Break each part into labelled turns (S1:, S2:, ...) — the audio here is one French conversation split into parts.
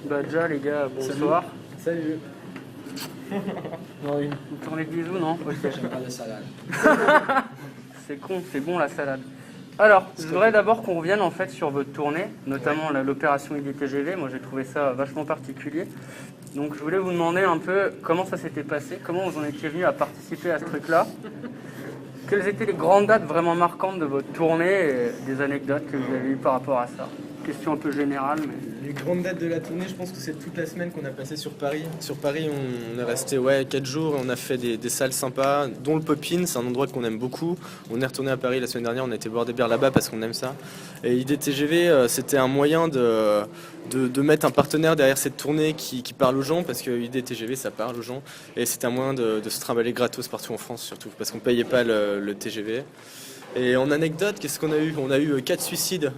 S1: Bah déjà les gars, bonsoir.
S2: Salut. Non,
S1: Vous tournez de bisous, non? Ok.
S2: j'aime pas la salade.
S1: C'est con, c'est bon la salade. Alors, je voudrais d'abord qu'on revienne en fait sur votre tournée, notamment l'opération IDTGV. Moi j'ai trouvé ça vachement particulier. Donc je voulais vous demander un peu comment ça s'était passé, comment vous en étiez venu à participer à ce truc-là. Quelles étaient les grandes dates vraiment marquantes de votre tournée et des anecdotes que vous avez eues par rapport à ça? Question un peu générale, mais...
S2: Les grandes dates de la tournée, je pense que c'est toute la semaine qu'on a passé sur Paris. Sur Paris, on est resté 4 jours et on a fait des salles sympas, dont le Pop-In, c'est un endroit qu'on aime beaucoup. On est retourné à Paris la semaine dernière, on a été boire des bières là-bas parce qu'on aime ça. Et IDTGV, c'était un moyen de mettre un partenaire derrière cette tournée qui parle aux gens, parce que IDTGV, ça parle aux gens. Et c'était un moyen de se trimballer gratos partout en France, surtout, parce qu'on payait pas le TGV. Et en anecdote, qu'est-ce qu'on a eu? On a eu 4 suicides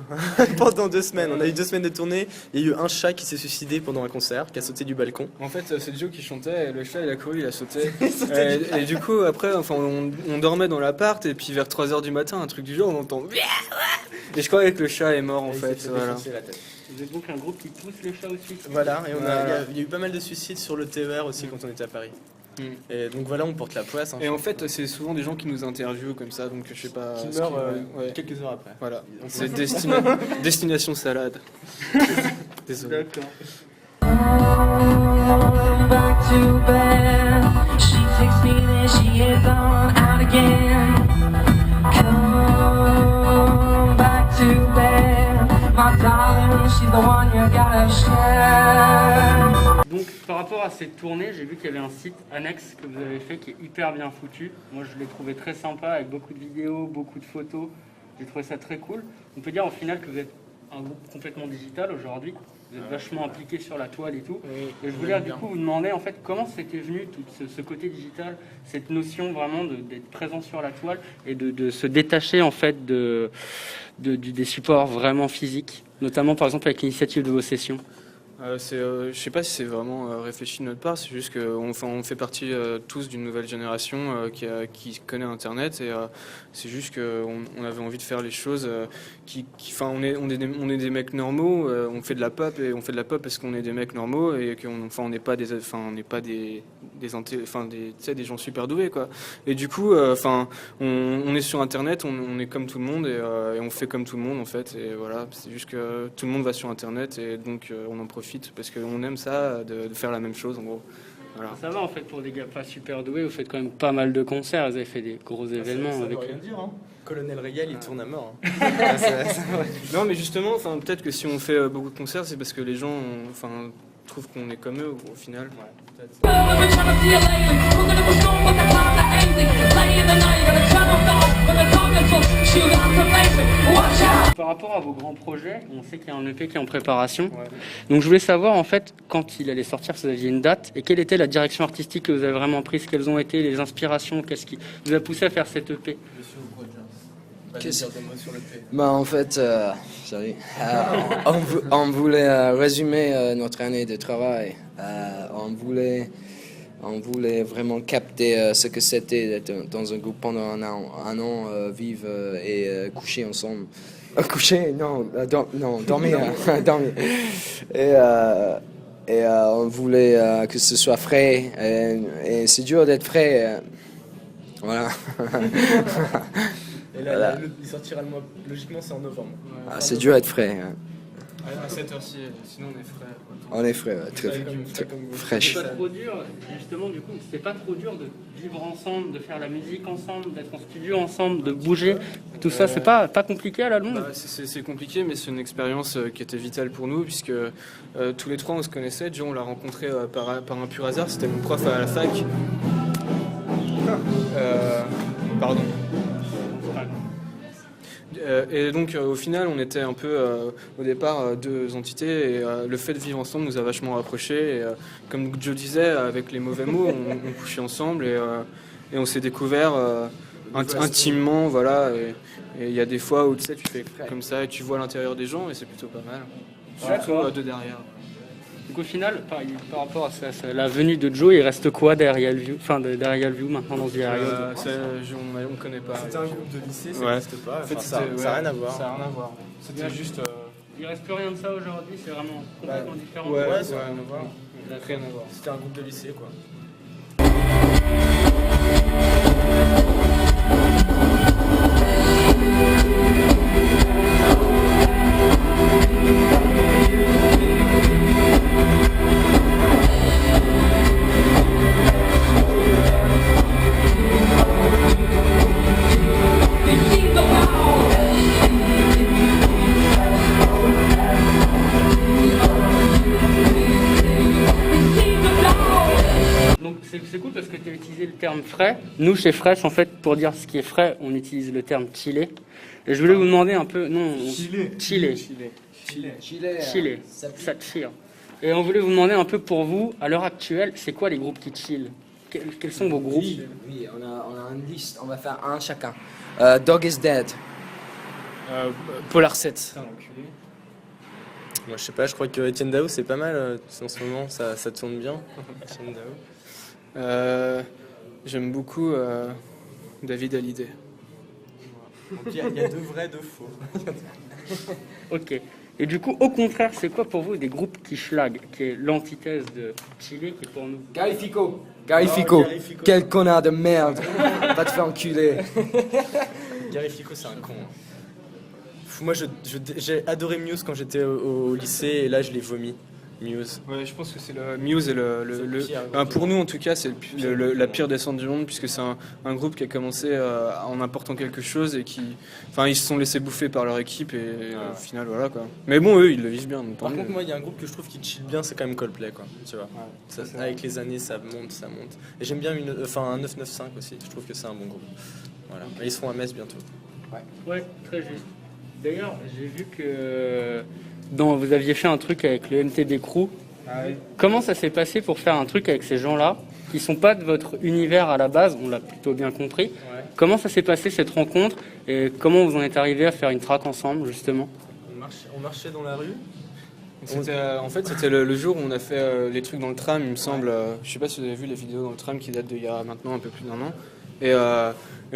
S2: pendant 2 semaines. On a eu 2 semaines de tournée. Il y a eu un chat qui s'est suicidé pendant un concert, qui a sauté du balcon.
S3: En fait, c'est Joe qui chantait, et le chat il a couru, il a sauté. Et du coup, après, on dormait dans l'appart, et puis vers 3h du matin, un truc du genre, on entend. Et je croyais que le chat est mort en fait. Voilà.
S1: Vous êtes donc un groupe qui pousse les chats aussi.
S2: Voilà, et il y a eu pas mal de suicides sur le TER aussi quand on était à Paris. Et donc voilà, on porte la poisse. Hein,
S3: et en fait, c'est souvent des gens qui nous interviewent comme ça, donc je sais pas.
S2: Qui meurent quelques heures après.
S3: Voilà, c'est destination salade. Désolé.
S1: D'accord.
S4: Back to bed. She takes me there, she is on out again. Come back to bed, my darling, she's the one you gotta share.
S1: Donc par rapport à cette tournée, j'ai vu qu'il y avait un site annexe que vous avez fait qui est hyper bien foutu. Moi je l'ai trouvé très sympa avec beaucoup de vidéos, beaucoup de photos. J'ai trouvé ça très cool. On peut dire au final que vous êtes un groupe complètement digital aujourd'hui. Vous êtes vachement impliqué sur la toile et tout. Et je voulais du coup vous demander en fait comment c'était venu tout ce côté digital, cette notion vraiment d'être présent sur la toile et de se détacher en fait des supports vraiment physiques, notamment par exemple avec l'initiative de vos sessions.
S3: Je sais pas si c'est vraiment réfléchi de notre part, c'est juste qu'on fait partie tous d'une nouvelle génération qui connaît Internet et c'est juste qu'on avait envie de faire les choses on est des mecs normaux, on fait de la pop et on fait de la pop parce qu'on est des mecs normaux et on n'est pas des gens super doués quoi. Et du coup on est sur Internet, on est comme tout le monde et on fait comme tout le monde en fait et voilà, c'est juste que tout le monde va sur Internet et donc on en profite parce qu'on aime ça, de faire la même chose en gros. Voilà.
S1: Ça va en fait pour des gars pas super doués, vous faites quand même pas mal de concerts, vous avez fait des gros événements
S2: ça
S1: avec
S2: veut rien dire, hein. Colonel Régal, il tourne à mort. Hein.
S3: Non mais justement, peut-être que si on fait beaucoup de concerts, c'est parce que les gens trouvent qu'on est comme eux au final. Ouais,
S1: Par rapport à vos grands projets, on sait qu'il y a un EP qui est en préparation. Ouais. Donc je voulais savoir en fait quand il allait sortir, si vous aviez une date et quelle était la direction artistique que vous avez vraiment prise, quelles ont été les inspirations, qu'est-ce qui vous a poussé à faire cet EP?
S5: En fait, on voulait résumer notre année de travail. On voulait vraiment capter ce que c'était d'être dans un groupe pendant un an, vivre et coucher ensemble. Coucher? Non, dormir. Dormir. Et on voulait que ce soit frais. Et c'est dur d'être frais. Voilà.
S2: Et là, il sortira le mois, logiquement c'est en novembre.
S5: Ouais. C'est dur d'être frais. Hein.
S3: À cette heure-ci, sinon on est frais.
S5: On est frais, très fraîche.
S1: C'est pas trop dur, justement, du coup, c'est pas trop dur de vivre ensemble, de faire la musique ensemble, d'être en studio ensemble, de bouger, tout ça, c'est pas compliqué à la longue?
S3: C'est compliqué, mais c'est une expérience qui était vitale pour nous, puisque tous les trois on se connaissait. Joe, on l'a rencontré par un pur hasard, c'était mon prof à la fac. Pardon. Et donc au final on était un peu au départ deux entités et le fait de vivre ensemble nous a vachement rapprochés et comme Joe disait, avec les mauvais mots on couchait ensemble et on s'est découvert intimement, voilà, et il y a des fois où tu sais tu fais comme ça et tu vois l'intérieur des gens et c'est plutôt pas mal, surtout de derrière.
S1: Donc au final, par rapport à ça, la venue de Joe, il reste quoi derrière View, derrière View maintenant dans The Area?
S3: On ne connaît pas.
S2: C'était un groupe de lycée, ça
S3: ouais.
S2: n'existe pas.
S3: En fait,
S2: ça n'a rien à voir.
S3: Ça n'a rien à voir.
S2: C'était juste
S1: Il reste plus rien de ça aujourd'hui, c'est vraiment complètement différent.
S3: Ouais,
S2: Ouais,
S3: ouais,
S2: ça a
S3: rien à voir. Rien à voir.
S2: C'était un groupe de lycée, quoi.
S1: Donc c'est cool parce que tu as utilisé le terme frais. Nous, chez Fresh, en fait, pour dire ce qui est frais, on utilise le terme chillé. Et je voulais vous demander un peu... Non, chillé. Chillé. Ça chill. Et on voulait vous demander un peu pour vous, à l'heure actuelle, c'est quoi les groupes qui chillent? Quels sont vos groupes?
S5: Oui, on a une liste, on va faire un chacun. Dog is Dead.
S3: Polar 7.
S2: Moi, je sais pas, je crois que Etienne Dao, c'est pas mal en ce moment, ça tourne bien. Etienne Dao.
S3: J'aime beaucoup David Hallyday.
S2: Donc, il y a deux vrais, deux faux.
S1: Ok. Et du coup, au contraire, c'est quoi pour vous des groupes qui schlag, qui est l'antithèse de chillé, qui est pour nous?
S5: Gary Fico.
S2: Gary Fico,
S5: Quel connard de merde. Va te faire enculer.
S2: Gary Fico, c'est un con. Moi, j'ai adoré Muse quand j'étais au lycée, et là, je l'ai vomi. Muse.
S3: Ouais, je pense que c'est le Muse et le
S2: pire,
S3: pour nous en tout cas, c'est la pire descente du monde, puisque c'est un groupe qui a commencé en apportant quelque chose et ils se sont laissés bouffer par leur équipe et au final voilà quoi. Mais bon, eux ils le vivent bien. Donc,
S2: Par contre, moi, il y a un groupe que je trouve qui chill bien, c'est quand même Coldplay, quoi. Tu vois. Avec les années, ça monte. Et j'aime bien un 995 aussi. Je trouve que c'est un bon groupe. Voilà. Et ils seront à Metz bientôt.
S1: Ouais, très juste. D'ailleurs, j'ai vu que vous aviez fait un truc avec le MTB Crew. Comment ça s'est passé pour faire un truc avec ces gens-là qui sont pas de votre univers à la base? On l'a plutôt bien compris.
S2: Ouais.
S1: Comment ça s'est passé cette rencontre et comment vous en êtes arrivé à faire une track ensemble justement?
S2: On marchait dans la rue.
S3: en fait, c'était le jour où on a fait les trucs dans le tram, il me semble. Je sais pas si vous avez vu les vidéos dans le tram qui datent d'il y a maintenant un peu plus d'un an. Et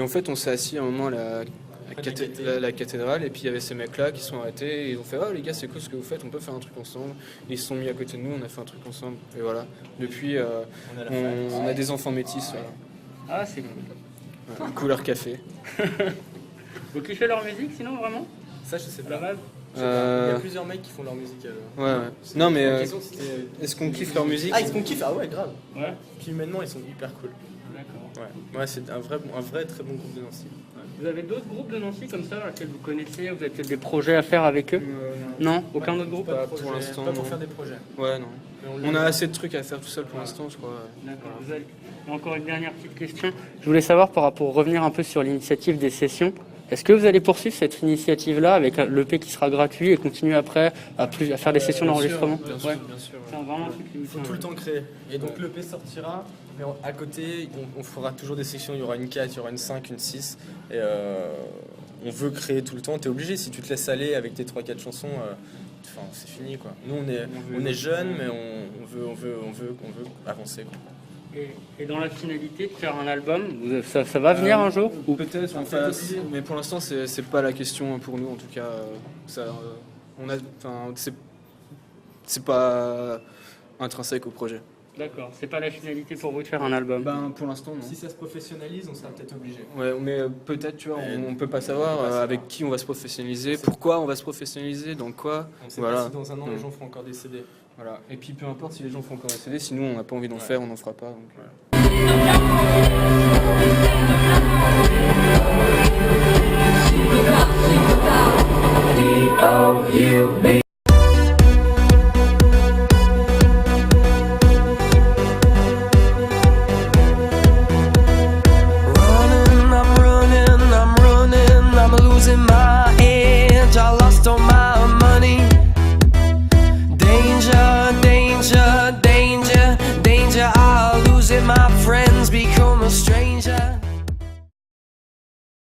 S3: en fait, on s'est assis à un moment à la cathédrale, et puis il y avait ces mecs-là qui sont arrêtés, et ils ont fait « Oh les gars, c'est cool ce que vous faites, on peut faire un truc ensemble ». Ils se sont mis à côté de nous, on a fait un truc ensemble, et voilà. Depuis, on a des enfants métis, voilà.
S1: Ah, c'est cool.
S3: Ouais, couleur café.
S1: Vous kiffez leur musique sinon vraiment?
S2: Ça, je sais
S1: À la
S2: pas.
S1: base?
S2: Il y a plusieurs mecs qui font leur musique.
S3: Ouais. Non mais est-ce qu'on kiffe leur musique?
S2: Ah, est-ce qu'on kiffe? Ah ouais, grave.
S1: Ouais.
S2: Puis humainement, ils sont hyper cool.
S1: D'accord.
S2: Ouais, c'est un vrai très bon groupe de Nancy.
S1: Vous avez d'autres groupes de Nancy comme ça, lesquels vous connaissez? Vous avez peut-être des projets à faire avec eux? Non. Aucun autre groupe?
S2: Pas
S3: pour l'instant,
S2: Pas pour
S3: non.
S2: faire des projets.
S3: Ouais, non.
S2: Mais
S3: On a assez de trucs à faire tout seul pour l'instant, je crois.
S1: D'accord. Et encore une dernière petite question. Je voulais savoir pour revenir un peu sur l'initiative des sessions. Est-ce que vous allez poursuivre cette initiative-là avec l'EP qui sera gratuit et continuer après à faire des sessions d'enregistrement?
S3: Bien sûr.
S1: C'est vraiment un truc qui vous
S2: Il faut
S1: tient.
S2: tout le temps créer. Et donc l'EP sortira, mais à côté, on fera toujours des sections. Il y aura une 4, il y aura une 5, une 6. Et on veut créer tout le temps. Tu es obligé, si tu te laisses aller avec tes 3-4 chansons, c'est fini, quoi. Nous, on est jeunes, mais on veut avancer, quoi.
S1: Et dans la finalité de faire un album, ça va venir un jour?
S3: Ou peut-être on fasse, mais pour l'instant c'est pas la question pour nous en tout cas. C'est pas intrinsèque au projet.
S1: D'accord, c'est pas la finalité pour vous de faire un album?
S3: Ben pour l'instant non.
S2: Si ça se professionnalise, on sera peut-être obligé.
S3: Ouais, mais peut-être tu vois, on peut pas savoir avec qui on va se professionnaliser, pourquoi on va se professionnaliser, dans quoi.
S2: On sait
S3: Voilà.
S2: pas si dans un an les gens feront encore des CD.
S3: Voilà. Et puis peu importe si les gens font encore des CD, si nous on n'a pas envie d'en faire, on n'en fera pas. Donc,